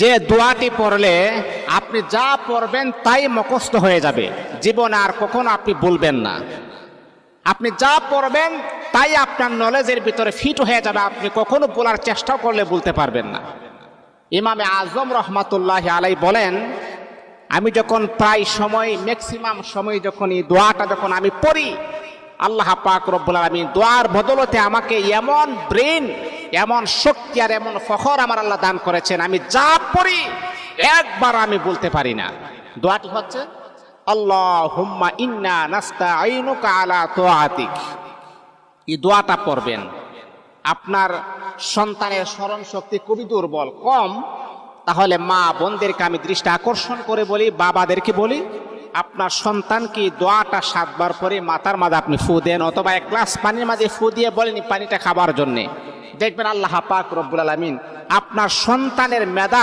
যে দোয়াটি পড়লে আপনি যা পড়বেন তাই মুখস্থ হয়ে যাবে, জীবনে আর কখনো আপনি বলবেন না। আপনি যা পড়বেন তাই আপনার নলেজের ভিতরে ফিট হয়ে যাবে, আপনি কখনো বলার চেষ্টাও করলে বলতে পারবেন না। ইমামে আজম রহমাতুল্লাহ আলাই বলেন, আমি যখন প্রায় সময় ম্যাক্সিমাম সময় যখন এই দোয়াটা যখন আমি পড়ি, আল্লাহ পাক রব্বুল আলামিন দোয়ার বদলতে আমাকে এমন ব্রেন, এমন শক্তি আর এমন ফখর আমার আল্লাহ দান করেছেন, আমি যা পড়ি একবার আমি বলতে পারি না। দোয়াটি হচ্ছে আল্লাহুম্মা ইন্না নাস্তাঈনুকা আলা তাআতিক। এই দোয়াটা পড়বেন। আপনার সন্তানের স্মরণ শক্তি খুবই দুর্বল, কম, তাহলে মা বোনদেরকে আমি দৃষ্টি আকর্ষণ করে বলি, বাবাদেরকে বলি, আপনার সন্তানকে দোয়াটা 7 বার পরে মাথার মাঝে আপনি ফু দেন, অথবা 1 গ্লাস পানির মাঝে ফু দিয়ে বলেন পানিটা খাবার জন্যে। দেখবেন আল্লাহ পাক রব্বুল আলামিন আপনার সন্তানের মেধা